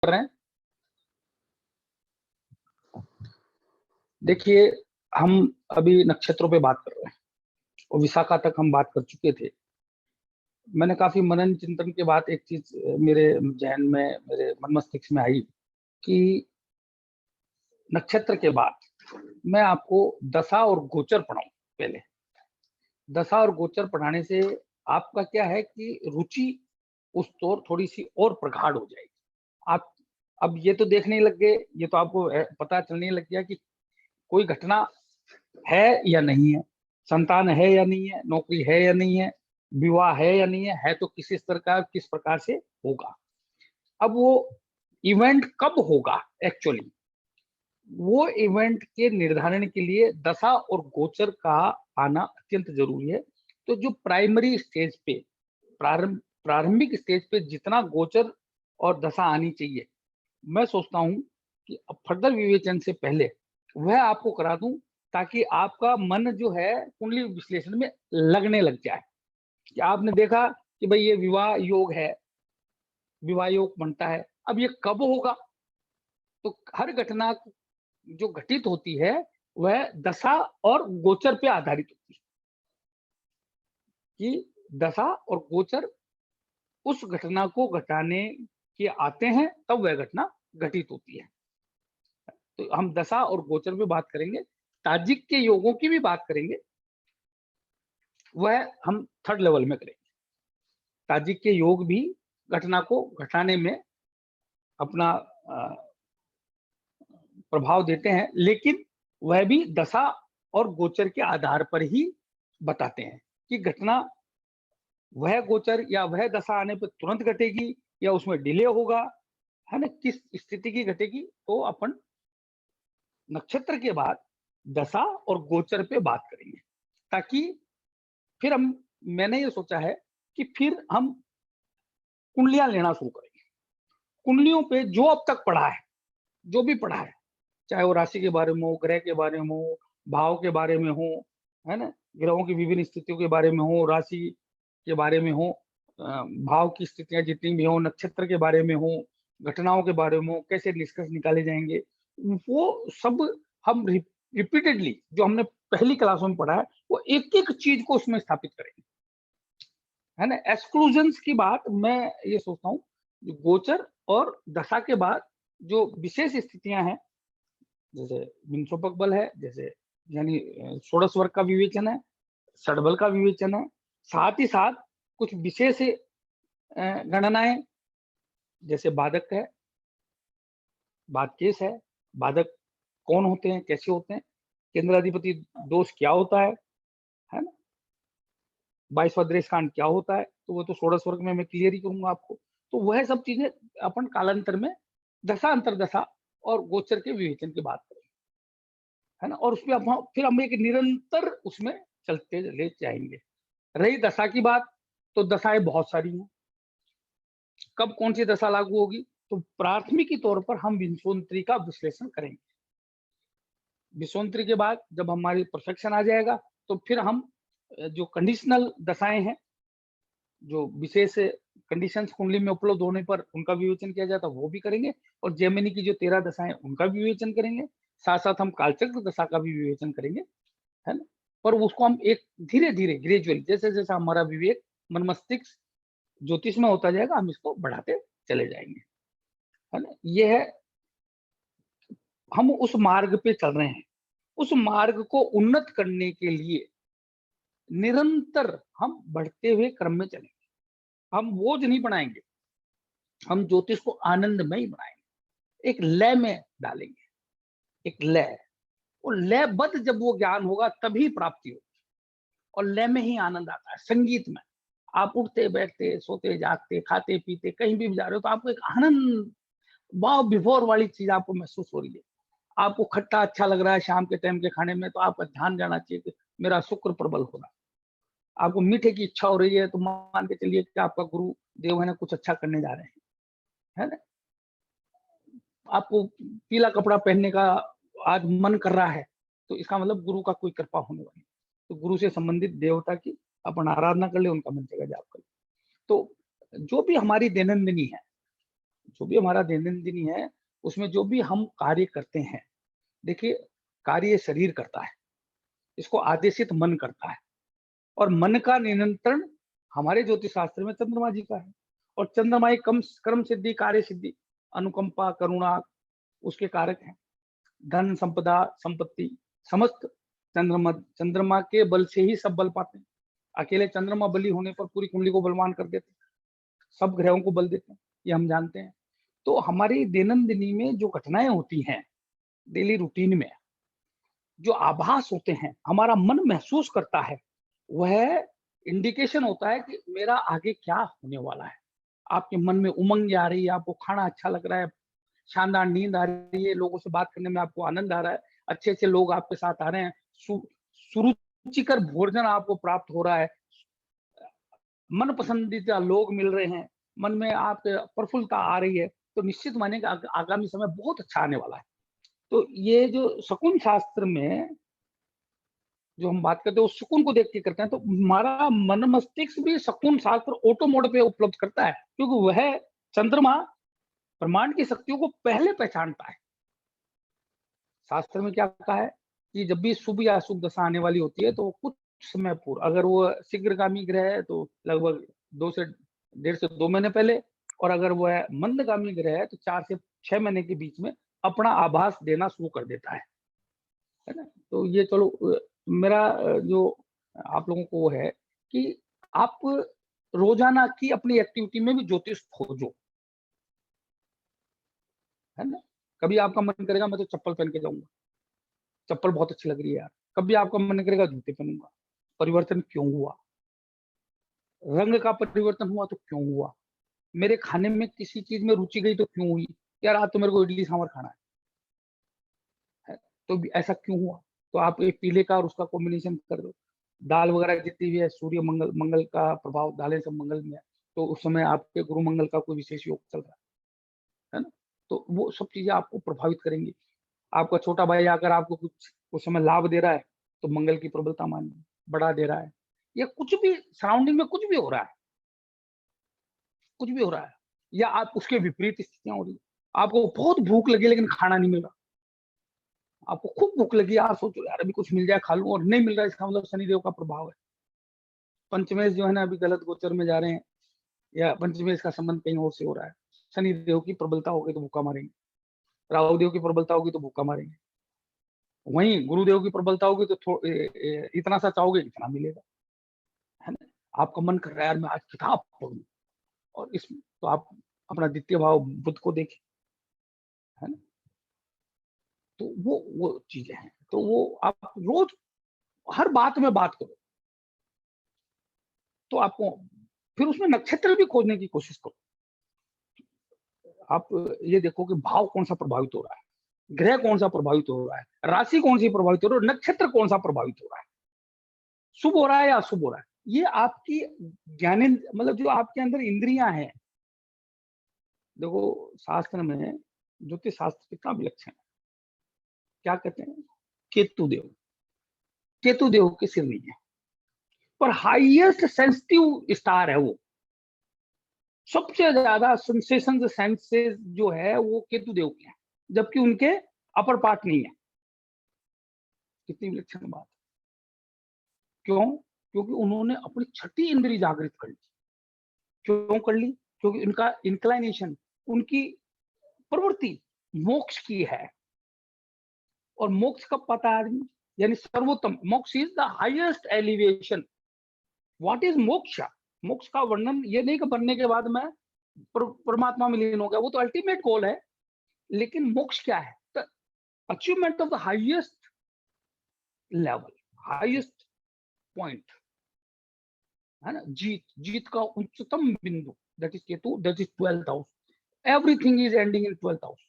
कर रहे हैं। देखिए, हम अभी नक्षत्रों पे बात कर रहे हैं और विशाखा तक हम बात कर चुके थे। मैंने काफी मनन चिंतन के बाद एक चीज मेरे जहन में, मेरे मन मस्तिष्क में आई कि नक्षत्र के बाद मैं आपको दशा और गोचर पढ़ाऊं। पहले दशा और गोचर पढ़ाने से आपका क्या है कि रुचि उस तौर थोड़ी सी और प्रगाढ़ हो जाएगी। आप अब ये तो देखने लग गए, ये तो आपको पता चलने लग गया कि कोई घटना है या नहीं है, संतान है या नहीं है, नौकरी है या नहीं है, विवाह है या नहीं है तो किस स्तर का, किस प्रकार से होगा। अब वो इवेंट कब होगा, एक्चुअली वो इवेंट के निर्धारण के लिए दशा और गोचर का आना अत्यंत जरूरी है। तो जो प्राइमरी स्टेज पे, प्रारंभिक स्टेज पे जितना गोचर और दशा आनी चाहिए, मैं सोचता हूं कि फर्दर विवेचन से पहले वह आपको करा दूं, ताकि आपका मन जो है कुंडली विश्लेषण में लगने लग जाए। कि आपने देखा कि भाई ये विवाह योग है, विवाह योग बनता है, अब ये कब होगा। तो हर घटना जो घटित होती है वह दशा और गोचर पे आधारित होती है, कि दशा और गोचर उस घटना को घटाने के आते हैं, तब वह घटना घटित होती है। तो हम दशा और गोचर पे बात करेंगे, ताजिक के योगों की भी बात करेंगे, वह हम थर्ड लेवल में करेंगे। ताजिक के योग भी घटना को घटाने में अपना प्रभाव देते हैं, लेकिन वह भी दशा और गोचर के आधार पर ही बताते हैं कि घटना वह गोचर या वह दशा आने पर तुरंत घटेगी या उसमें डिले होगा, है ना, किस स्थिति की घटेगी। तो अपन नक्षत्र के बाद दशा और गोचर पे बात करेंगे, ताकि फिर मैंने ये सोचा है कि फिर हम कुंडलियां लेना शुरू करेंगे। कुंडलियों पे जो अब तक पढ़ा है, जो भी पढ़ा है, चाहे वो राशि के बारे में हो, ग्रह के बारे में हो, भाव के बारे में हो, है ना, ग्रहों की विभिन्न स्थितियों के बारे में हो, राशि के बारे में हो, भाव की स्थितियां जितनी भी हो, नक्षत्र के बारे में हो, घटनाओं के बारे में हो, कैसे निष्कर्ष निकाले जाएंगे, वो सब हम रिपीटेडली जो हमने पहली क्लासों में पढ़ा है, वो एक एक चीज को उसमें स्थापित करेंगे, है ना। एक्सक्लूजन्स की बात मैं ये सोचता हूँ, गोचर और दशा के बाद जो विशेष स्थितियां हैं, जैसे विंशोपक बल है, जैसे यानी षोडश वर्ग का विवेचन है, षडबल का विवेचन है, साथ ही साथ कुछ विशेष गणनाएं, जैसे बाधक है, बाधकेश है, बाधक कौन होते हैं, कैसे होते हैं, केंद्राधिपति दोष क्या होता है ना, 22वां द्रेश कांड क्या होता है, तो वो तो षोडश वर्ग में मैं क्लियर ही करूंगा आपको। तो वह सब चीजें अपन कालांतर में दशा अंतरदशा और गोचर के विवेचन की बात करेंगे, है ना, और उसमें फिर हम एक निरंतर उसमें चलते ले जाएंगे। रही दशा की बात, तो दशाएं बहुत सारी हैं, कब कौन सी दशा लागू होगी, तो प्राथमिक तौर पर हम विंशोत्तरी का विश्लेषण करेंगे। विंशोत्तरी के बाद जब हमारी परफेक्शन आ जाएगा, तो फिर हम जो कंडीशनल दशाएं हैं, जो विशेष कंडीशंस कुंडली में उपलब्ध होने पर उनका विवेचन किया जाता है, वो भी करेंगे। और जेमिनी की जो 13 दशाएं, उनका भी विवेचन करेंगे। साथ साथ हम कालचक्र दशा का भी विवेचन करेंगे, है ना। पर उसको हम एक धीरे धीरे ग्रेजुअली, जैसे जैसे हमारा विवेक, मन मस्तिष्क ज्योतिष में होता जाएगा, हम इसको बढ़ाते चले जाएंगे, है ना। ये है, हम उस मार्ग पे चल रहे हैं। उस मार्ग को उन्नत करने के लिए निरंतर हम बढ़ते हुए क्रम में चलेंगे। हम बोझ नहीं बनाएंगे, हम ज्योतिष को आनंदमय बनाएंगे, एक लय में डालेंगे, एक लय। वो लयबद्ध जब वो ज्ञान होगा तभी प्राप्ति होगी, और लय में ही आनंद आता है। संगीत में आप उठते बैठते, सोते जागते, खाते पीते, कहीं भी जा रहे हो, तो आपको एक आनंद, भाव विभोर वाली चीज आपको महसूस हो रही है। आपको खट्टा अच्छा लग रहा है शाम के टाइम के खाने में, तो आपका ध्यान जाना चाहिए कि मेरा शुक्र प्रबल हो रहा है। आपको मीठे की इच्छा हो रही है, तो मान के चलिए कि आपका गुरु देव है ना, कुछ अच्छा करने जा रहे हैं, है ना। आपको पीला कपड़ा पहनने का आज मन कर रहा है, तो इसका मतलब गुरु का कोई कृपा होने वाली है। तो गुरु से संबंधित देवता की अपन आराधना कर ले, उनका मंत्र का जाप कर ले। तो जो भी हमारी दैनंदिनी है, जो भी हमारा दैनंदिनी है, उसमें जो भी हम कार्य करते हैं, देखिए कार्य शरीर करता है, इसको आदेशित मन करता है, और मन का नियंत्रण हमारे ज्योतिष शास्त्र में चंद्रमा जी का है। और चंद्रमा एक कर्म सिद्धि, कार्य सिद्धि, अनुकंपा, करुणा उसके कारक हैं। धन, संपदा, संपत्ति समस्त चंद्रमा के बल से ही सब बल पाते हैं। अकेले चंद्रमा बली होने पर पूरी कुंडली को बलवान कर देते हैं, सब ग्रहों को बल देते हैं, ये हम जानते हैं। तो हमारी दैनंदिनी में जो घटनाएं होती हैं, डेली रूटीन में जो आभास होते हैं, हमारा मन महसूस करता है, वह इंडिकेशन होता है कि मेरा आगे क्या होने वाला है। आपके मन में उमंग आ रही है, आपको खाना अच्छा लग रहा है, शानदार नींद आ रही है, लोगों से बात करने में आपको आनंद आ रहा है, अच्छे अच्छे लोग आपके साथ आ रहे हैं, सुरुचिकर भोजन आपको प्राप्त हो रहा है, मन पसंदीदा लोग मिल रहे हैं, मन में आप प्रफुल्लता आ रही है, तो निश्चित माने आगामी समय बहुत अच्छा आने वाला है। तो ये जो शकुन शास्त्र में जो हम बात करते हैं, उस सुकून को देख के करते हैं, तो हमारा मन मस्तिष्क भी शकुन शास्त्र ऑटो मोड पे उपलब्ध करता है, क्योंकि वह चंद्रमा ब्रह्मांड की शक्तियों को पहले पहचानता है। शास्त्र में क्या कहा है कि जब भी शुभ या अशुभ दशा आने वाली होती है, तो कुछ समय पूर्व, अगर वो शीघ्रगामी ग्रह है तो लगभग 1.5 से 2 महीने पहले, और अगर वह मंदगामी ग्रह है तो 4 से 6 महीने के बीच में अपना आभास देना शुरू कर देता है ना। तो ये चलो मेरा जो आप लोगों को वो है कि आप रोजाना की अपनी एक्टिविटी में भी ज्योतिष खोजो, है ना। कभी आपका मन करेगा मैं तो चप्पल पहन के जाऊंगा, चप्पल बहुत अच्छी लग रही है यार, कभी आपका मन करेगा जूते पहनूंगा, परिवर्तन क्यों हुआ, रंग का परिवर्तन हुआ तो क्यों हुआ, मेरे खाने में किसी चीज में रुचि गई तो क्यों हुई, यार आज तो मेरे को इडली सांभर खाना है, तो ऐसा क्यों हुआ। तो आप एक पीले का और उसका कॉम्बिनेशन कर दो, दाल वगैरह जितनी भी है, सूर्य मंगल, मंगल का प्रभाव दालें सब मंगल में है, तो उस समय आपके गुरु मंगल का कोई विशेष योग चल रहा है ना, तो वो सब चीजें आपको प्रभावित करेंगी। आपका छोटा भाई अगर आपको कुछ उस समय लाभ दे रहा है, तो मंगल की प्रबलता मानिए, बढ़ा दे रहा है, या कुछ भी सराउंडिंग में कुछ भी हो रहा है, कुछ भी हो रहा है, या आप उसके विपरीत स्थितियां हो रही है, आपको बहुत भूख लगी लेकिन खाना नहीं मिल रहा, आपको खूब भूख लगी, आप सोचो यार अभी कुछ मिल जाए खा लूं, और नहीं मिल रहा है, इसका मतलब शनिदेव का प्रभाव है। पंचमेश जो है ना अभी गलत गोचर में जा रहे हैं, या पंचमेश का संबंध कहीं और से हो रहा है, शनिदेव की प्रबलता होगी तो भूखा मारेंगे, राहु देव की प्रबलता होगी तो भूखा मारेंगे, वहीं गुरुदेव की प्रबलता होगी तो इतना सा चाहोगे इतना मिलेगा, है ना। आपका मन कर रहा है यार मैं आज किताब पढ़ूं, और इस तो आप अपना द्वितीय भाव बुध को देखें, है ना। तो वो चीजें हैं, तो वो आप रोज हर बात में बात करो, तो आपको फिर उसमें नक्षत्र भी खोजने की कोशिश करो। आप ये देखो कि भाव कौन सा प्रभावित हो रहा है, ग्रह कौन सा प्रभावित हो रहा है, राशि कौन सी प्रभावित हो रहा है, नक्षत्र कौन सा प्रभावित हो रहा है, शुभ हो रहा है या अशुभ हो रहा है। ये आपकी ज्ञानेंद्र, मतलब जो आपके अंदर इंद्रियां हैं, देखो शास्त्र में ज्योतिष शास्त्र कितना विलक्षण है, क्या कहते हैं, केतु देव, केतु देव के सिर नहीं है, पर हाईएस्ट सेंसिटिव स्टार है वो, सबसे ज्यादा सेंसेशन सेंसेस जो है वो केतु देव के हैं, जबकि उनके अपर पार्ट नहीं है। कितनी विलक्षण बात, क्यों, क्योंकि उन्होंने अपनी छठी इंद्री जागृत कर ली। क्यों कर ली, क्योंकि उनका इंक्लाइनेशन, उनकी प्रवृत्ति मोक्ष की है, और मोक्ष कब पाता है आदमी, यानी सर्वोत्तम मोक्ष is the highest elevation. What is मोक्ष, मोक्ष का वर्णन ये नहीं कि बनने के बाद मैं परमात्मा में लीन हो गया, वो तो अल्टीमेट गोल है, लेकिन मोक्ष क्या है, the achievement of the highest level, highest point, है ना, जीत, जीत का उच्चतम बिंदु, that is Ketu, that is 12th house, everything is ending in 12th house,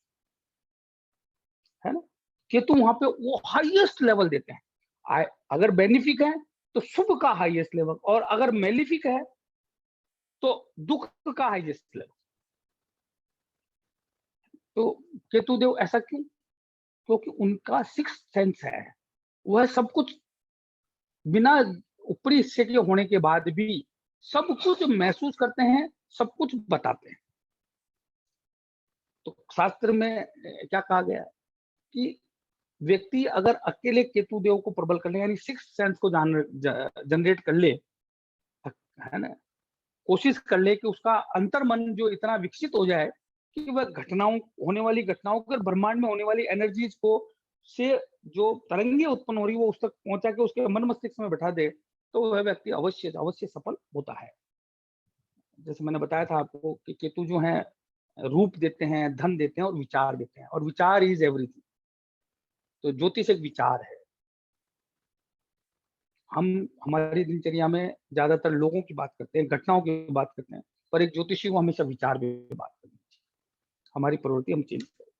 है ना। केतु वहां पे वो हाईएस्ट लेवल देते हैं, अगर बेनिफिक है तो शुभ का हाईएस्ट लेवल, और अगर मेलिफिक है तो दुख का हाईएस्ट लेवल। तो केतु देव ऐसा क्यों, क्योंकि उनका सिक्स सेंस है, वह सब कुछ बिना ऊपरी हिस्से के होने के बाद भी सब कुछ महसूस करते हैं, सब कुछ बताते हैं। तो शास्त्र में क्या कहा गया है कि व्यक्ति अगर अकेले केतु देव को प्रबल कर ले, यानी सिक्स सेंस को जनरेट कर ले, है ना, कोशिश कर ले कि उसका अंतर्मन जो इतना विकसित हो जाए कि वह होने वाली घटनाओं को, ब्रह्मांड में होने वाली एनर्जीज को से जो तरंगे उत्पन्न हो रही वो उस तक पहुंचा के उसके मन मस्तिष्क में बैठा दे, तो वह व्यक्ति अवश्य अवश्य सफल होता है। जैसे मैंने बताया था आपको कि केतु जो है रूप देते हैं, धन देते हैं और विचार देते हैं, और विचार इज एवरीथिंग। तो ज्योतिष एक विचार है। हम हमारी दिनचर्या में ज्यादातर लोगों की बात करते हैं, घटनाओं की बात करते हैं, पर एक ज्योतिषी को हमेशा विचार पे बात करनी चाहिए। हमारी प्रवृत्ति हम चेंज करें।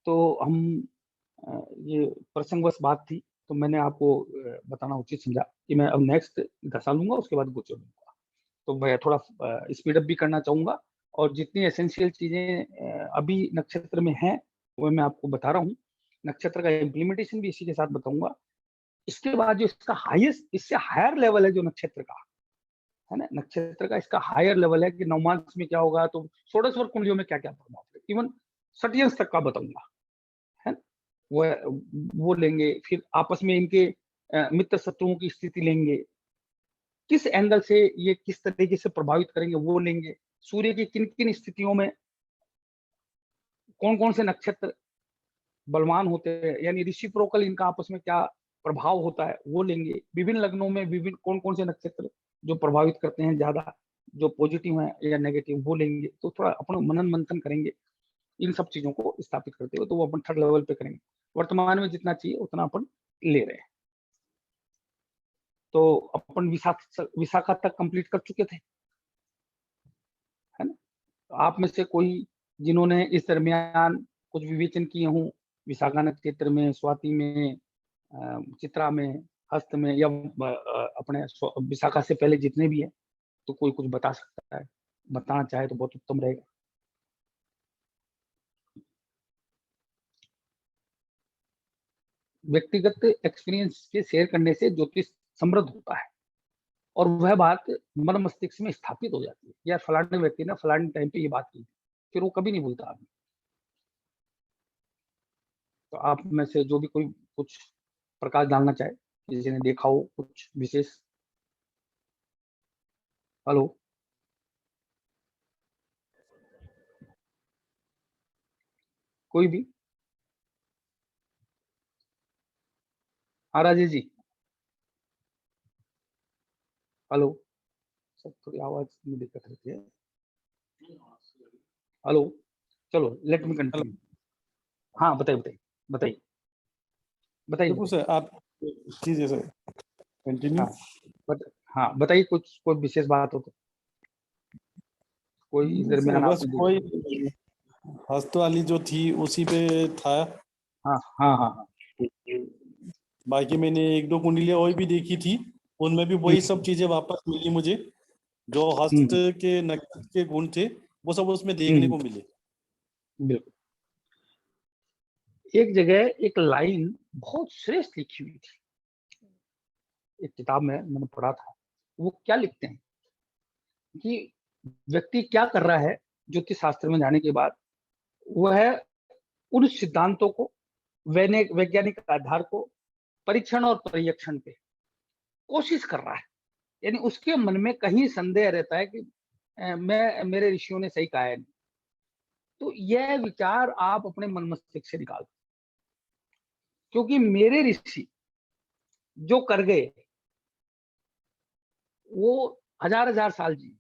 तो हम ये प्रसंगवश बात थी, तो मैंने आपको बताना उचित समझा कि मैं अब नेक्स्ट दशा लूंगा, उसके बाद गोचर लूंगा। तो मैं थोड़ा स्पीड अप भी करना चाहूंगा, और जितनी एसेंशियल चीजें अभी नक्षत्र में हैं वो मैं आपको बता रहा हूँ। नक्षत्र का इम्प्लीमेंटेशन भी इसी के साथ बताऊंगा। इसके बाद जो इसका हाईएस्ट, इससे हायर लेवल है जो नक्षत्र का है ना, नक्षत्र का इसका हायर लेवल है कि नवमांश में क्या होगा, तो षोडशवर कुंडलियों में क्या क्या प्रभाव है, इवन सटियंस तक का बताऊंगा, है ना। वो लेंगे, फिर आपस में इनके मित्र शत्रुओं की स्थिति लेंगे, किस एंगल से ये किस तरीके से प्रभावित करेंगे वो लेंगे, सूर्य की किन किन स्थितियों में कौन कौन से नक्षत्र बलवान होते हैं, यानी रिसिप्रोकल इनका आपस में क्या प्रभाव होता है वो लेंगे। विभिन्न लग्नों में विभिन्न कौन कौन से नक्षत्र जो प्रभावित करते हैं ज्यादा, जो पॉजिटिव है या नेगेटिव, वो लेंगे। तो थोड़ा अपन मनन मंथन करेंगे इन सब चीजों को स्थापित करते हुए, तो वो अपन थर्ड लेवल पे करेंगे। वर्तमान में जितना चाहिए उतना अपन ले रहे हैं। तो अपन विशाखा तक कंप्लीट कर चुके थे, है ना। तो आप में से कोई जिन्होंने इस दरमियान कुछ विवेचन किए हों, विशाखा नक्षत्र में, स्वाति में, चित्रा में, हस्त में, या अपने विशाखा से पहले जितने भी है, तो कोई कुछ बता सकता है, बताना चाहे तो बहुत उत्तम रहेगा। व्यक्तिगत एक्सपीरियंस के शेयर करने से ज्योतिष समृद्ध होता है, और वह बात मन मस्तिष्क में स्थापित हो जाती है। यार फलाने व्यक्ति ने फलाने टाइम पे ये बात की, फिर वो कभी नहीं भूलता आदमी। तो आप में से जो भी कोई कुछ प्रकाश डालना चाहे, किसी ने देखा हो कुछ विशेष। हेलो, कोई भी। हाँ राजेश जी, हेलो। सब थोड़ी आवाज में दिक्कत रहती है। हेलो, चलो लेट मी हेलो कंटिन्यू। हाँ बताइए बताइए बताइए बताइए देखो बताइए। सर, आप चीजें सर कंटिन्यू। हाँ हाँ बताइए, कुछ कोई विशेष बात हो तो, कोई इस सर दरमियान बस आपने कोई देखा। हस्त वाली जो थी उसी पे था। हाँ हाँ हाँ हाँ। बाकी मैंने एक दो कुंडलियां और भी देखी थी, उनमें भी वही सब चीजें वापस मिली मुझे। जो हस्त हम्म, के नक्षत्र के गुण थे वो सब उसमें देखने हम्म, को मिले। बिल्कुल। एक जगह एक लाइन बहुत श्रेष्ठ लिखी हुई थी, एक किताब में मैंने पढ़ा था। वो क्या लिखते हैं कि व्यक्ति क्या कर रहा है ज्योतिष शास्त्र में जाने के बाद, वह उन सिद्धांतों को, वैज्ञानिक आधार को परीक्षण और परीक्षण पे कोशिश कर रहा है। यानी उसके मन में कहीं संदेह रहता है कि मेरे ऋषियों ने सही कहा है। तो यह विचार आप अपने मन मस्तिष्क से निकाल, क्योंकि मेरे ऋषि जो कर गए वो हजार हजार साल जी,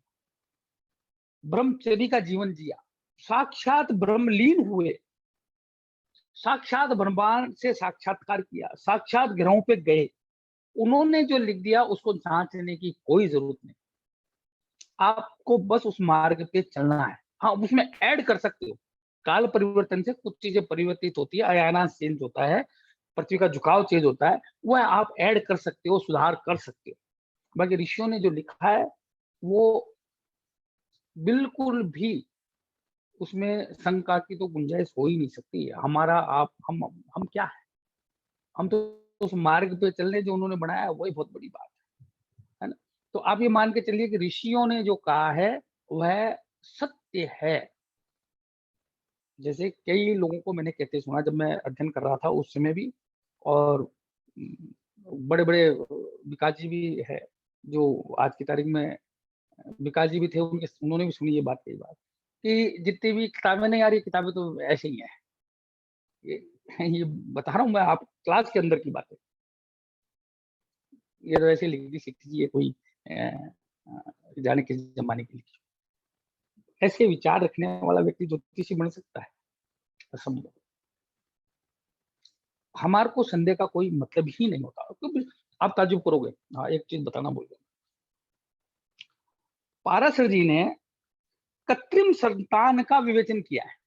ब्रह्मचर्य का जीवन जिया, साक्षात ब्रह्मलीन हुए, साक्षात ब्रह्मांड से साक्षात्कार किया, साक्षात ग्रहों पे गए। उन्होंने जो लिख दिया उसको जांचने की कोई जरूरत नहीं। आपको बस उस मार्ग पे चलना है। हाँ, उसमें ऐड कर सकते हो। काल परिवर्तन से कुछ चीजें परिवर्तित होती है, अयानांश चेंज होता है, पृथ्वी का झुकाव चेंज होता है, वह आप ऐड कर सकते हो, सुधार कर सकते हो। बाकी ऋषियों ने जो लिखा है वो बिल्कुल भी उसमें शंका की तो गुंजाइश हो ही नहीं सकती। हमारा आप हम क्या है, हम तो उस मार्ग पे चल रहे जो उन्होंने बनाया है, वही बहुत बड़ी बात है ना। तो आप ये मान के चलिए कि ऋषियों ने जो कहा है वह सत्य है। जैसे कई लोगों को मैंने कहते सुना जब मैं अध्ययन कर रहा था उस समय भी, और बड़े बड़े विकास जी भी है जो आज की तारीख में विकास जी भी थे, उन्होंने भी सुनी ये बात, कई बार, कि जितनी भी किताबें नहीं आ रही, किताबें तो ऐसे ही हैं। ये बता रहा हूँ मैं, आप क्लास के अंदर की बात है, ये तो ऐसे लिख दी सीखी है कोई जाने किस जमाने की लिखी। ऐसे विचार रखने वाला व्यक्ति ज्योतिषी बन सकता है? असंभव। हमारे को संदेह का कोई मतलब ही नहीं होता, क्योंकि आप ताजुब करोगे। हाँ, एक चीज बताना भूल गया, पाराशर जी ने कृत्रिम संतान का विवेचन किया है।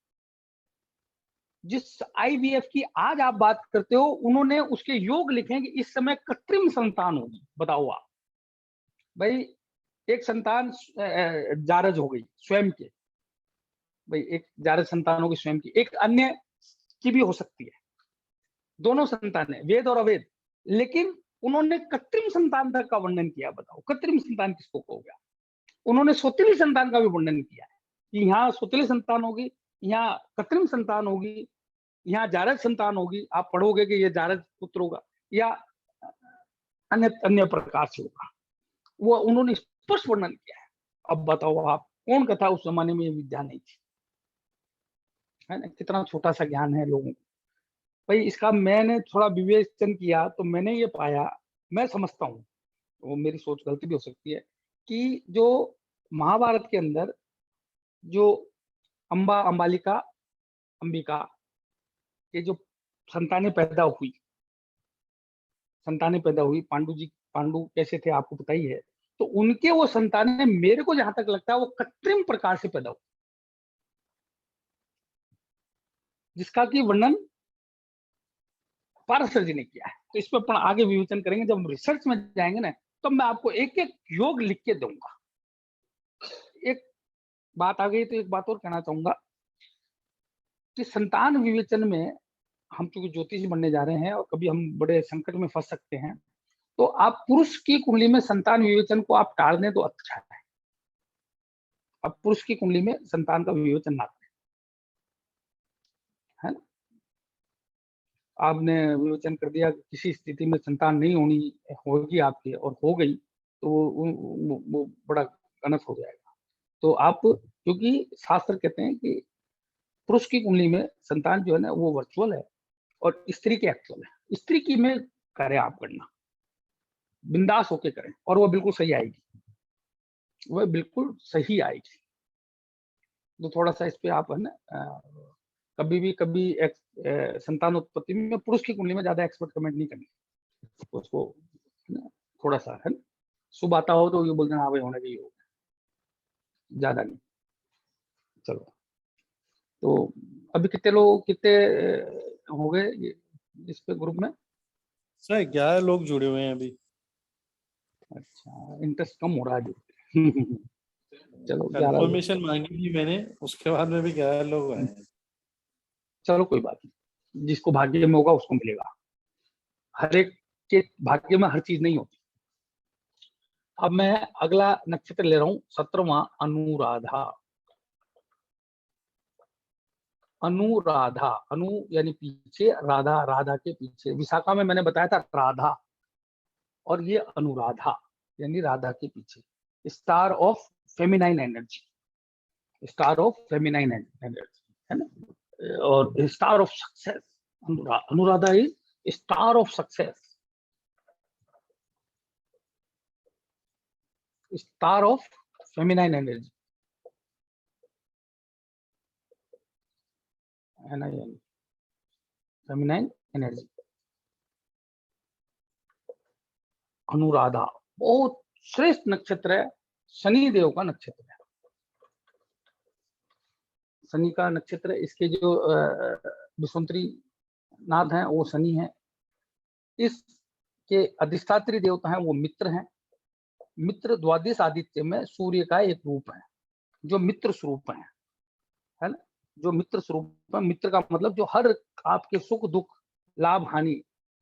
जिस आईवीएफ की आज आप बात करते हो, उन्होंने उसके योग लिखे कि इस समय कृत्रिम संतान होगी। बताओ आप भाई, एक संतान जारज हो गई स्वयं के, भाई एक जारज संतान होगी स्वयं की, एक अन्य की भी हो सकती है, दोनों संतान है, वेद और अवेद। लेकिन उन्होंने कृत्रिम संतान तक का वर्णन किया। बताओ कृत्रिम संतान किसको कहोगे? उन्होंने सोतेली संतान का भी वर्णन किया है कि यहाँ सोतेली संतान होगी, यहाँ कृत्रिम संतान होगी, यहाँ जारज संतान होगी। आप पढ़ोगे कि ये जारज पुत्र होगा या अन्य अन्य प्रकार से होगा, वो उन्होंने स्पष्ट वर्णन किया है। अब बताओ आप, कौन कथा उस जमाने में ये विद्या नहीं थी, है ना? कितना छोटा सा ज्ञान है लोगों को। भाई इसका मैंने थोड़ा विवेचन किया तो मैंने ये पाया, मैं समझता हूँ, वो मेरी सोच गलती भी हो सकती है, कि जो महाभारत के अंदर जो अंबालिका अंबिका के जो संतानें पैदा हुई, पांडु कैसे थे आपको पता ही है, तो उनके वो संतानें मेरे को जहां तक लगता है वो कृत्रिम प्रकार से पैदा हुई, जिसका कि वर्णन पाराशर जी ने किया है। तो इस पर अपन आगे विवेचन करेंगे, जब हम रिसर्च में जाएंगे ना, तो मैं आपको एक एक योग लिख के दूंगा। एक बात आ गई तो एक बात और कहना चाहूंगा कि संतान विवेचन में हम चूंकि ज्योतिषी बनने जा रहे हैं और कभी हम बड़े संकट में फंस सकते हैं, तो आप पुरुष की कुंडली में संतान विवेचन को आप टाल दें तो अच्छा है। अब पुरुष की कुंडली में संतान का विवेचन ना करें, है ना? आपने विवेचन कर दिया कि किसी स्थिति में संतान नहीं होनी होगी आपकी और हो गई, तो वो बड़ा गलत हो जाएगा। तो आप, क्योंकि शास्त्र कहते हैं कि पुरुष की कुंडली में संतान जो है ना वो वर्चुअल है और स्त्री के एक्चुअल है। स्त्री की में करें आप गणना, बिंदास होके करें, और वो बिल्कुल सही आएगी, वह बिल्कुल सही आएगी। तो थोड़ा सा इस पे आप है ना कभी भी संतान उत्पत्ति में पुरुष की कुंडली में ज्यादा एक्सपर्ट कमेंट नहीं करनी, उसको ना थोड़ा सा है ना, शुभ आता हो तो ये बोल देना हाँ भाई होना चाहिए, हो ज्यादा नहीं। चलो, तो अभी कितने हो गए इस पे ग्रुप में? सर 11 लोग जुड़े हुए हैं अभी। अच्छा, इंटरेस्ट कम हो रहा है चलो 11 लोग, कंफर्मेशन मांगी थी मैंने, उसके बाद में भी 11 लोग आए हैं। चलो कोई बात नहीं, जिसको भाग्य में होगा उसको मिलेगा। हर एक के भाग्य में हर चीज नहीं होती। अब मैं अगला नक्षत्र ले रहा हूं, 17वां अनुराधा। अनुराधा, अनु यानी पीछे, राधा राधा के पीछे। विशाखा में मैंने बताया था राधा, और ये अनुराधा यानी राधा के पीछे। Star of feminine energy, star of feminine energy, है ना? और star of success, Anuradha is star of success, star of feminine energy, है ना? फेमिनाइन एनर्जी, अनुराधा बहुत श्रेष्ठ नक्षत्र है, शनि देव का नक्षत्र है। शनि का नक्षत्र, इसके जो विसुंतरी नाथ हैं वो शनि है। इसके अधिष्ठात्री देवता हैं वो मित्र हैं। मित्र द्वादश आदित्य में सूर्य का एक रूप है, जो मित्र स्वरूप है ना? जो मित्र स्वरूप है, मित्र का मतलब जो हर आपके सुख दुख लाभ हानि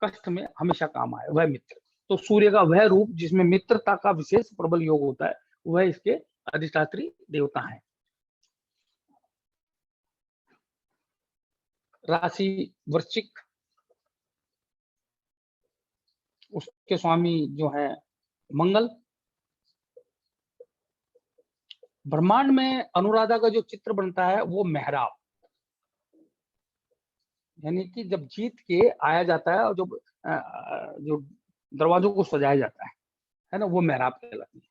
कष्ट में हमेशा काम आए, वह मित्र। तो सूर्य का वह रूप जिसमें मित्रता का विशेष प्रबल योग होता है, वह इसके अधिष्ठात्री देवता है। राशि वृश्चिक, उसके स्वामी जो है मंगल। ब्रह्मांड में अनुराधा का जो चित्र बनता है वो मेहराब, यानी कि जब जीत के आया जाता है और जो दरवाजों को सजाया जाता है ना, वो मेहराब कहलाती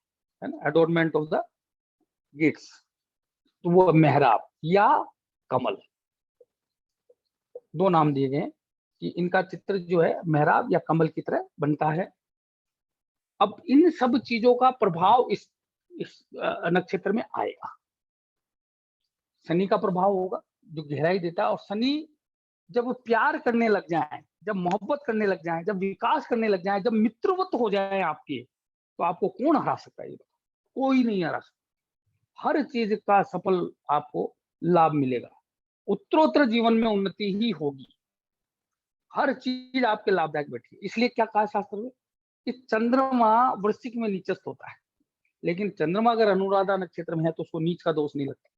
है ना, एडोर्नमेंट ऑफ द गेट्स, तो वो मेहराब या कमल, दो नाम दिए गए कि इनका चित्र जो है मेहराब या कमल की तरह बनता है। अब इन सब चीजों का प्रभाव इस नक्षत्र में आएगा। शनि का प्रभाव होगा जो गहराई देता है, और शनि जब वो प्यार करने लग जाए, जब मोहब्बत करने लग जाए, जब विकास करने लग जाए, जब मित्रवत हो जाए आपके, तो आपको कौन हरा सकता है? कोई नहीं हरा सकता। हर चीज का सफल आपको लाभ मिलेगा, उत्तरोत्तर जीवन में उन्नति ही होगी, हर चीज आपके लाभदायक बैठी है। इसलिए क्या कहा शास्त्र में कि चंद्रमा वृश्चिक में नीचस्थ होता है, लेकिन चंद्रमा अगर अनुराधा नक्षत्र में है तो उसको नीच का दोष नहीं लगता।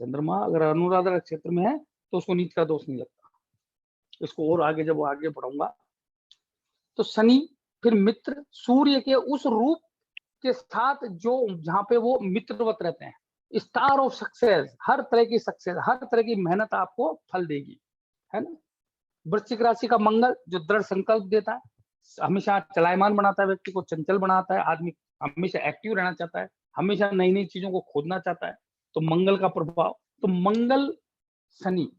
चंद्रमा अगर अनुराधा नक्षत्र में है तो उसको नीच का दोष नहीं लगता। इसको और आगे जब आगे बढ़ाऊंगा तो शनि फिर मित्र, सूर्य के उस रूप के साथ जो जहां पे वो मित्रवत रहते हैं, स्टार ऑफ सक्सेस, हर तरह की सक्सेस, हर तरह की मेहनत आपको फल देगी, है ना। वृश्चिक राशि का मंगल जो दृढ़ संकल्प देता है, हमेशा चलायमान बनाता है, व्यक्ति को चंचल बनाता है, आदमी हमेशा एक्टिव रहना चाहता है, हमेशा नई नई चीजों को खोदना चाहता है, तो मंगल का प्रभाव। तो मंगल शनि,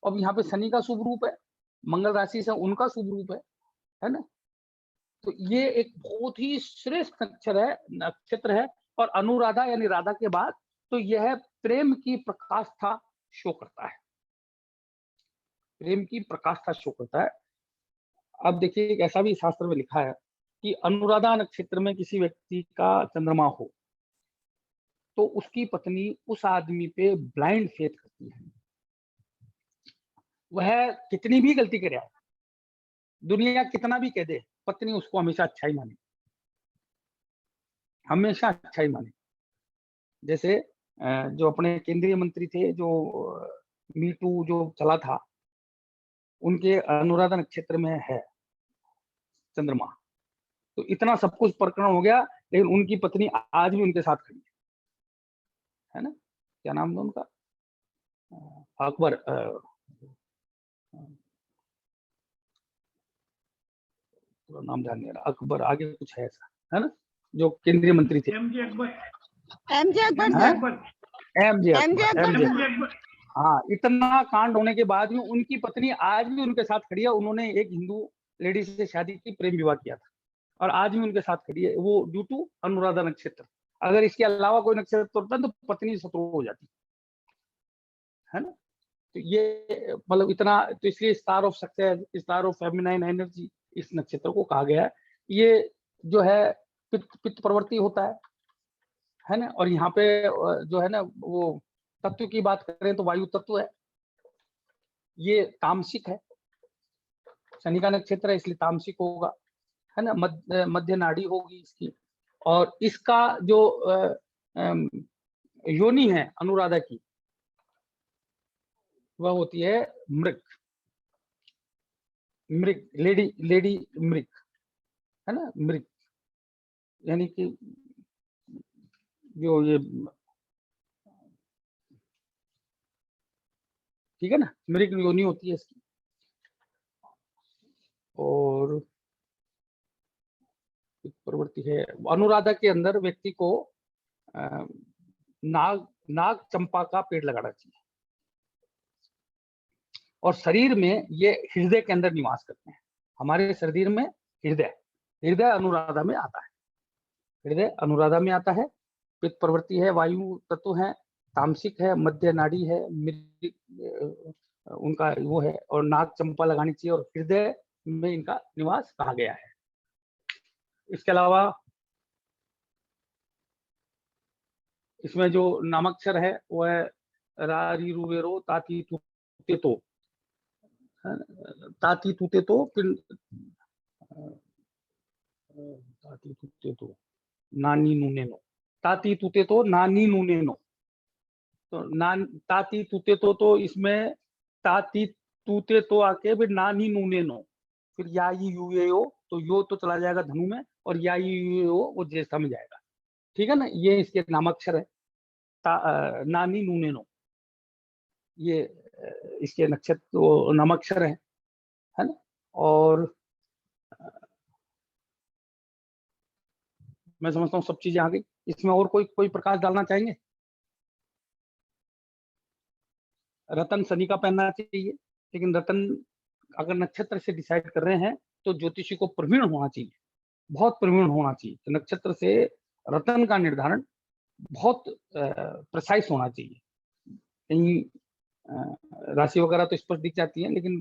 अब यहाँ पे शनि का शुभ रूप है, मंगल राशि से उनका शुभ रूप है ना। तो ये एक बहुत ही श्रेष्ठ नक्षत्र है। और अनुराधा यानी राधा के बाद तो यह प्रेम की प्रकाष्ठा शो करता है, प्रेम की प्रकाष्ठा शो करता है। अब देखिए एक ऐसा भी शास्त्र में लिखा है कि अनुराधा नक्षत्र में किसी व्यक्ति का चंद्रमा हो तो उसकी पत्नी उस आदमी पे ब्लाइंड फेथ करती है। वह कितनी भी गलती करे, दुनिया कितना भी कह दे, पत्नी उसको हमेशा अच्छा ही माने, हमेशा अच्छा ही माने। जैसे जो अपने केंद्रीय मंत्री थे, जो मी टू जो चला था, उनके अनुराधा नक्षत्र में है चंद्रमा, तो इतना सब कुछ प्रकरण हो गया, लेकिन उनकी पत्नी आज भी उनके साथ खड़ी है ना। क्या नाम था उनका? अकबर, नाम ध्यान नहीं आ रहा, अकबर आगे कुछ है ऐसा, है ना, जो केंद्रीय मंत्री थे। एमजे अकबर हाँ, इतना कांड होने के बाद भी उनकी पत्नी आज भी उनके साथ खड़ी है। उन्होंने एक हिंदू लेडी से शादी की, प्रेम विवाह किया था, और आज भी उनके साथ खड़ी है, वो ड्यू टू अनुराधा नक्षत्र। अगर इसके अलावा कोई नक्षत्र होता तो पत्नी शत्रु हो जाती, है ना। तो ये मतलब इतना, तो इसलिए star of success, star of feminine energy इस नक्षत्र को कहा गया है। ये जो है पित्त प्रवृत्ति होता है ना। और यहाँ पे जो है ना, वो तत्व की बात करें तो वायु तत्व है, ये तामसिक है, शनि का नक्षत्र है इसलिए तामसिक होगा, है ना। मध्य नाड़ी होगी इसकी, और इसका जो योनि है अनुराधा की, वह होती है मृग, मृग लेडी लेडी मृग, है ना। मृग यानी कि जो ये, ठीक है ना, मृग योनि होती है इसकी। और प्रवृत्ति है अनुराधा के अंदर व्यक्ति को नाग नाग चंपा का पेड़ लगाना चाहिए, और शरीर में ये हृदय के अंदर निवास करते हैं। हमारे शरीर में हृदय हृदय अनुराधा में आता है, हृदय अनुराधा में आता है। पित्त प्रवृत्ति है, वायु तत्व है, तामसिक है, मध्य नाड़ी है, उनका वो है, और नाग चंपा लगानी चाहिए, और हृदय में इनका निवास कहा गया है। इसके अलावा इसमें जो नामाक्षर है वो है रा री रू वे रो ताती तूते तो, ताती तूते तो, फिर ताती तूते तो, नानी नूने नो, ताती तूते तो नानी नूने नो, तो नान ताती तूते तो इसमें ताती तूते तो आके फिर नानी नूने नो, फिर या यू ये ओ, तो यो तो चला जाएगा धनु में, और या यू ये ओ वो ज्येष्ठा में जाएगा। ठीक है ना, ये इसके नामाक्षर है, नानी नूने नो, ये इसके नक्षत्र नामाक्षर है ना। और मैं समझता हूँ सब चीजें आ गई। इसमें और कोई प्रकाश डालना चाहेंगे? रतन शनि का पहनना चाहिए, लेकिन रतन अगर नक्षत्र से डिसाइड कर रहे हैं तो ज्योतिषी को प्रवीण होना चाहिए, बहुत प्रवीण होना चाहिए। तो नक्षत्र से रतन का निर्धारण बहुत प्रिसाइज होना चाहिए। कहीं राशि वगैरह तो स्पष्ट दिख जाती है, लेकिन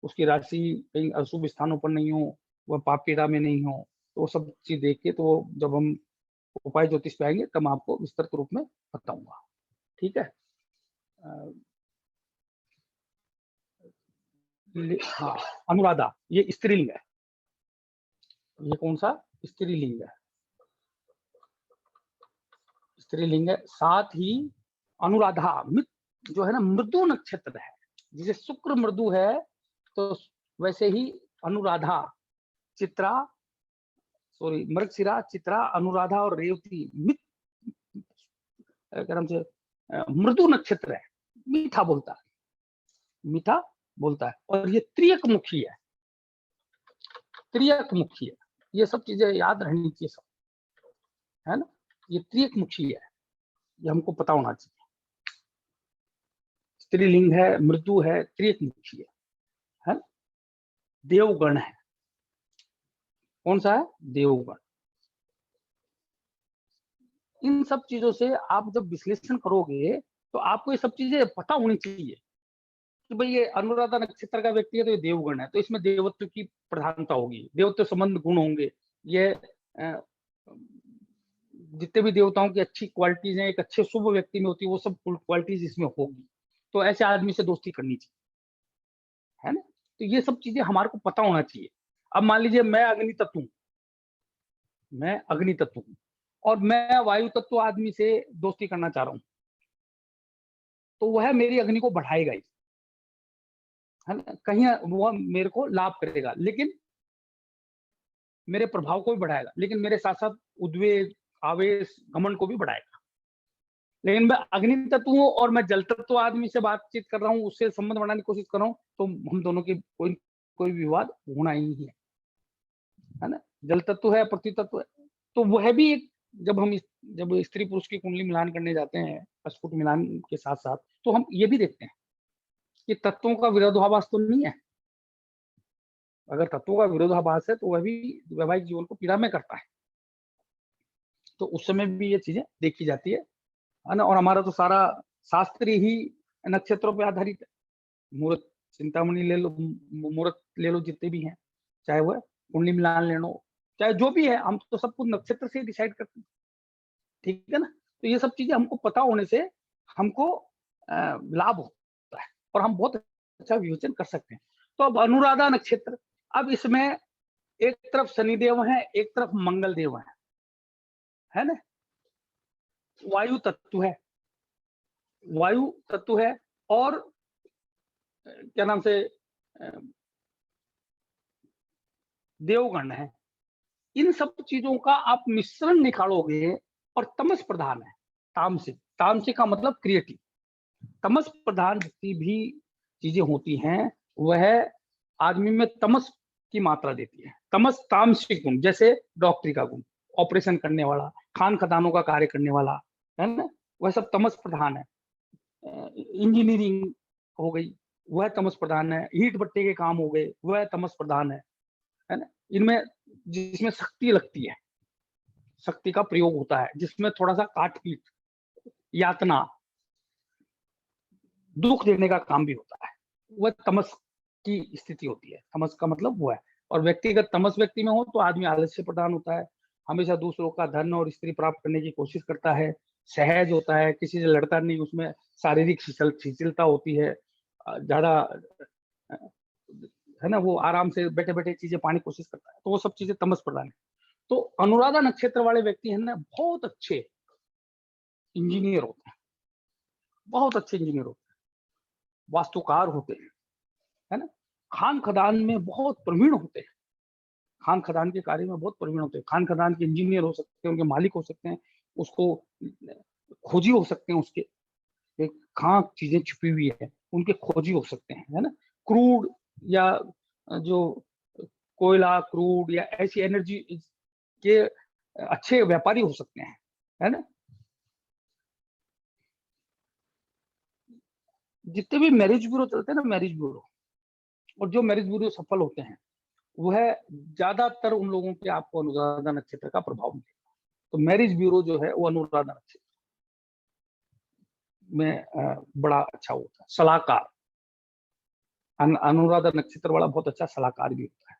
उसकी राशि कहीं अशुभ स्थानों पर नहीं हो, वह पाप पीड़ा में नहीं हो, तो वो सब चीज देख के, तो जब हम उपाय ज्योतिष पे आएंगे तब मैं आपको विस्तृत रूप में बताऊंगा। ठीक है। हाँ, अनुराधा ये स्त्रीलिंग है। ये कौन सा स्त्रीलिंग है? स्त्रीलिंग है। साथ ही अनुराधा जो है ना, मृदु नक्षत्र है। जिसे शुक्र मृदु है, तो वैसे ही अनुराधा, चित्रा, सॉरी, मृगशिरा, चित्रा, अनुराधा और रेवती से मृदु नक्षत्र है। मीठा बोलता है, मीठा बोलता है, और ये त्रियक मुखी है, त्रियक मुखी है। ये सब चीजें याद रहनी चाहिए सब, है ना। ये त्रियक मुखी है, ये हमको पता होना चाहिए। स्त्रीलिंग है, मृदु है, त्रियक मुखी है ना। देवगण है। कौन सा है? देवगण। इन सब चीजों से आप जब विश्लेषण करोगे तो आपको ये सब चीजें पता होनी चाहिए कि भाई ये अनुराधा नक्षत्र का व्यक्ति है तो ये देवगण है, तो इसमें देवत्व की प्रधानता होगी, देवत्व संबंध गुण होंगे। ये जितने भी देवताओं की अच्छी क्वालिटीज हैं, एक अच्छे शुभ व्यक्ति में होती है, वो सब क्वालिटीज इसमें होगी। तो ऐसे आदमी से दोस्ती करनी चाहिए, है ना। तो ये सब चीजें हमारे को पता होना चाहिए। अब मान लीजिए मैं अग्नि तत्व हूँ, मैं अग्नि तत्व हूँ, और मैं वायु तत्व आदमी से दोस्ती करना चाह रहा हूँ, तो वह मेरी अग्नि को बढ़ाएगा ही, है ना। कहीं वो मेरे को लाभ करेगा, लेकिन मेरे प्रभाव को भी बढ़ाएगा, लेकिन मेरे साथ साथ उद्वेग, आवेश, घमंड को भी बढ़ाएगा। लेकिन मैं अग्नि तत्व हूँ और मैं जल तत्व आदमी से बातचीत कर रहा हूँ, उससे संबंध बनाने की कोशिश कर रहा हूँ, तो हम दोनों की कोई विवाद होना ही है ना। जल तत्व है, पृथ्वी तत्व है, तो वह भी एक, जब स्त्री पुरुष की कुंडली मिलान करने जाते हैं अस्फुट मिलान के साथ साथ, तो हम ये भी देखते हैं कि तत्वों का विरोधाभास तो नहीं है। अगर तत्वों का विरोधाभास है तो वह भी वैवाहिक जीवन को पीड़ा में करता है, तो उस समय भी ये चीजें देखी जाती है ना। और हमारा तो सारा शास्त्र ही नक्षत्रों पर आधारित है। मुहूर्त चिंतामणि ले लो, मुहूर्त ले लो, जितने भी हैं, चाहे वह कुंडली मिलान ले लो, चाहे जो भी है, हम तो सब कुछ नक्षत्र से डिसाइड करते हैं। ठीक है ना। तो ये सब चीजें हमको पता होने से हमको लाभ होता है, और हम बहुत अच्छा विवेचन कर सकते हैं। तो अब अनुराधा नक्षत्र, अब इसमें एक तरफ शनिदेव है, एक तरफ मंगल देव है ना। वायु तत्व है, वायु तत्व है, और क्या नाम से देवगण है। इन सब चीजों का आप मिश्रण निकालोगे और तमस प्रधान है, तामसिक। तामसिक का मतलब क्रिएटिव। तमस प्रधान जितनी भी चीजें होती हैं वह आदमी में तमस की मात्रा देती है। तमस तामसिक गुण, जैसे डॉक्टरी का गुण, ऑपरेशन करने वाला, खान खदानों का कार्य करने वाला, है ना, वह सब तमस प्रधान है। इंजीनियरिंग हो गई, वह तमस प्रधान है। ईंट भट्टे के काम हो गए, वह तमस प्रधान है ना। इनमें जिसमें शक्ति लगती है, शक्ति का प्रयोग होता है, जिसमें थोड़ा सा काट पीट, यातना, दुख देने का काम भी होता है, वह तमस की स्थिति होती है। तमस का मतलब वो है। और व्यक्तिगत तमस व्यक्ति में हो तो आदमी आलस्य प्रधान होता है, हमेशा दूसरों का धन और स्त्री प्राप्त करने की कोशिश करता है, सहज होता है, किसी से लड़ता नहीं, उसमें शारीरिक शिथिलता होती है, ज्यादा, है ना, वो आराम से बैठे बैठे चीजें पाने की कोशिश करता है, तो वो सब चीजें तमस प्रधान है। तो अनुराधा नक्षत्र वाले व्यक्ति है ना, बहुत अच्छे इंजीनियर होते हैं, बहुत अच्छे इंजीनियर होते हैं, वास्तुकार होते हैं, है ना। खान खदान में बहुत प्रवीण होते हैं, खान खदान के कार्य में बहुत प्रवीण होते हैं। खान खदान के इंजीनियर हो सकते हैं, उनके मालिक हो सकते हैं, उसको खोजी हो सकते हैं, उसके कहाँ चीजें छुपी हुई है उनके खोजी हो सकते हैं, है ना। क्रूड या जो कोयला, क्रूड या ऐसी एनर्जी के अच्छे व्यापारी हो सकते हैं, है ना। जितने भी मैरिज ब्यूरो चलते हैं ना, मैरिज ब्यूरो, और जो मैरिज ब्यूरो सफल होते हैं वह ज्यादातर उन लोगों के आपको अनुराधा नक्षत्र का प्रभाव मिलेगा। तो मैरिज ब्यूरो जो है वो अनुराधा नक्षत्र में बड़ा अच्छा होता है। सलाहकार, अनुराधा नक्षत्र वाला बहुत अच्छा सलाहकार भी होता है,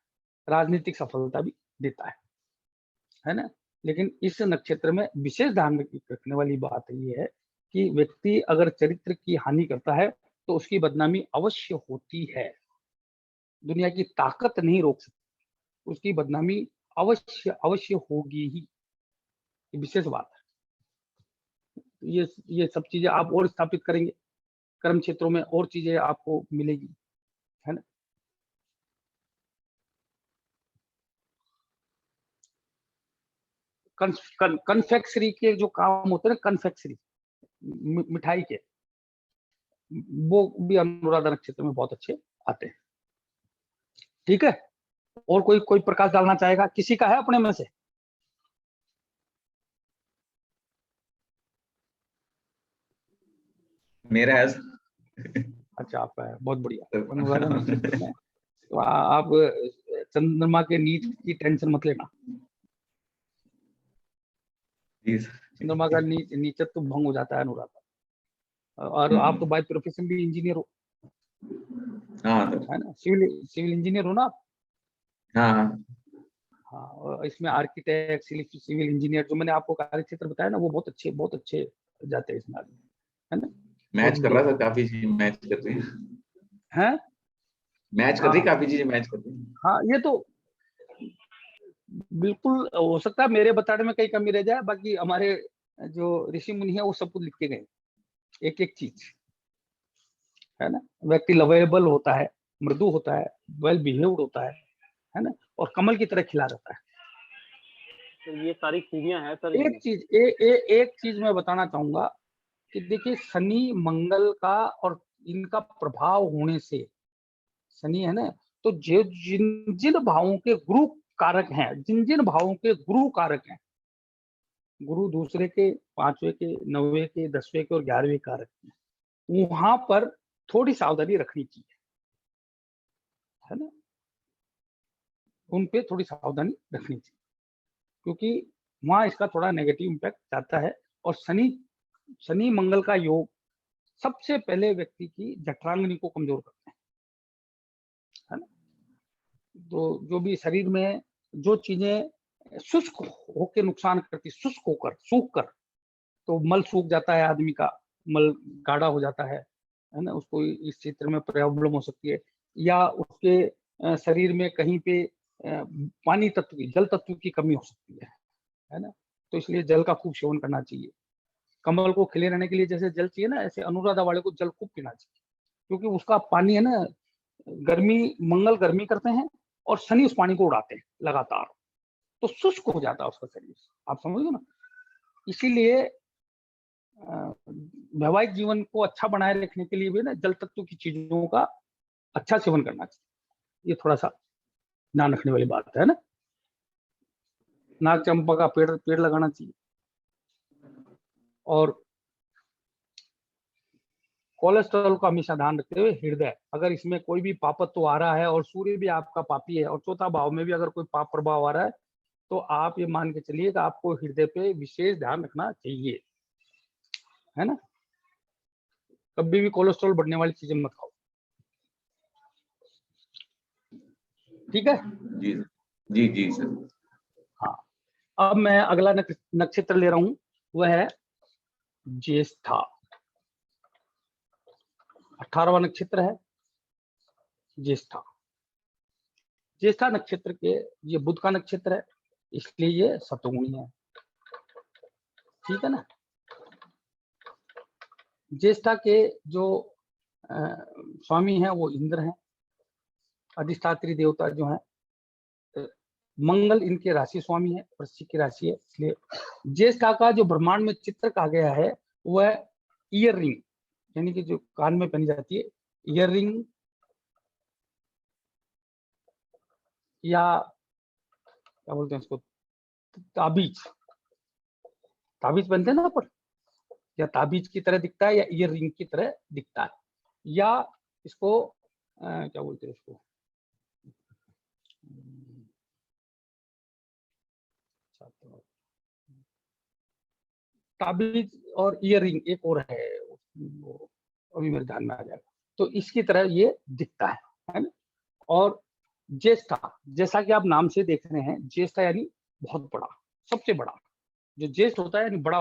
राजनीतिक सफलता भी देता है ना। लेकिन इस नक्षत्र में विशेष ध्यान रखने वाली बात ये है कि व्यक्ति अगर चरित्र की हानि करता है तो उसकी बदनामी अवश्य होती है, दुनिया की ताकत नहीं रोक सकती, उसकी बदनामी अवश्य अवश्य होगी ही, ये विशेष बात है। ये सब चीजें आप और स्थापित करेंगे कर्म क्षेत्रों में, और चीजें आपको मिलेगी, है ना। कन्फेक्शनरी के जो काम होते हैं ना, कन्फेक्शनरी मिठाई के, वो भी अनुराधा नक्षत्र में बहुत अच्छे आते हैं। ठीक है, और कोई कोई प्रकाश डालना चाहेगा, किसी का है अपने में से? मेरा है। अच्छा, आपका है, बहुत बढ़िया। अनुराधा नक्षत्र में तो आप चंद्रमा के नीच की टेंशन मत लेना, चंद्रमा का नीचत तो भंग हो जाता है अनुराधा। और आप तो बाय प्रोफेशन भी इंजीनियर हो, हाँ है ना, सिविल इंजीनियर हो ना आप? हाँ हाँ, और इसमें आर्किटेक्ट, सिविल इंजीनियर, जो मैंने आपको कार्य क्षेत्र बताया ना, वो बहुत अच्छे जाते हैं इसमें आदमी, है ना। मैच कर रहा था, काफी चीज मैच कर रही है, मैच कर रही काफी चीजें मैच कर रही। हाँ, ये तो बिल्कुल हो सकता है मेरे बताने में कहीं कमी रह जाए, बाकी हमारे जो ऋषि मुनि है वो सब कुछ लिख के गए, एक एक चीज, है ना। व्यक्ति लवेबल होता है, मृदु होता है, वेल बिहेव्ड होता है ना, और कमल की तरह खिला रहता है। तो ये सारी खूबियां हैं सर। एक चीज मैं बताना चाहूंगा कि देखिए, शनि मंगल का और इनका प्रभाव होने से, शनि है ना, तो जो जिन जिन भावों के गुरु कारक हैं, जिन जिन भावों के गुरु कारक हैं, गुरु दूसरे के, पांचवे के, नौवे के, 10वें के और 11वें कारक हैं, वहां पर थोड़ी सावधानी रखनी चाहिए, है ना, उन पे थोड़ी सावधानी रखनी चाहिए, क्योंकि वहां इसका थोड़ा नेगेटिव इम्पैक्ट जाता है। और शनि मंगल का योग सबसे पहले व्यक्ति की जठरांगनी को कमजोर करते हैं, है ना। तो जो भी शरीर में जो चीजें शुष्क होकर नुकसान करती, शुष्क होकर, सूख कर, तो मल सूख जाता है आदमी का, मल गाढ़ा हो जाता है ना, उसको इस क्षेत्र में प्रॉब्लम हो सकती है। या उसके शरीर में कहीं पे पानी तत्व की, जल तत्व की कमी हो सकती है ना। तो इसलिए जल का खूब सेवन करना चाहिए। कमल को खिले रहने के लिए जैसे जल चाहिए ना, ऐसे अनुराधा वाले को जल खूब पीना चाहिए, क्योंकि उसका पानी है ना, गर्मी, मंगल गर्मी करते हैं और शनि उस पानी को उड़ाते हैं लगातार, तो शुष्क हो जाता है उसका शरीर, आप समझ लो ना। इसीलिए वैवाहिक जीवन को अच्छा बनाए रखने के लिए भी ना जल तत्व की चीजों का अच्छा सेवन करना चाहिए, ये थोड़ा सा ध्यान रखने वाली बात है ना। नाग चंपा का पेड़ पेड़ लगाना चाहिए। और कोलेस्ट्रॉल का हमेशा ध्यान रखते हुए हृदय, अगर इसमें कोई भी पापत्व आ रहा है और सूर्य भी आपका पापी है और चौथा भाव में भी अगर कोई पाप प्रभाव आ रहा है, तो आप ये मान के चलिए कि आपको हृदय पे विशेष ध्यान रखना चाहिए, है ना। कभी भी कोलेस्ट्रॉल बढ़ने वाली चीजें मत खाओ, ठीक है। जी जी जी सर। हाँ, अब मैं अगला नक्षत्र ले रहा हूं, वह है ज्येष्ठा। 18वां नक्षत्र है ज्येष्ठा। ज्येष्ठा नक्षत्र के, ये बुध का नक्षत्र है, इसलिए ये सतुगुणी है, ठीक है ना। ज्येष्ठा के जो स्वामी हैं वो इंद्र हैं, अधिष्ठात्री देवता जो हैं। मंगल इनके राशि स्वामी है, वृश्चिक की राशि है। इसलिए ज्येष्ठा का जो ब्रह्मांड में चित्र कहा गया है वह ईयर रिंग, यानी कि जो कान में पहनी जाती है ईयर रिंग, या क्या बोलते हैं इसको, ताबीज, ताबीज बनते हैं ना पर, या ताबीज की तरह दिखता है या ईयर रिंग की तरह दिखता है, या इसको क्या बोलते हैं इसको, ताबीज और ईयर रिंग एक और है, वो अभी मेरे ध्यान में आ जाएगा। तो इसकी तरह ये दिखता है ना। और ज्येष्ठा, जैसा कि आप नाम से देख रहे हैं, ज्येष्ठा यानी बहुत बड़ा, सबसे बड़ा। जो ज्येष्ठ होता है यानी बड़ा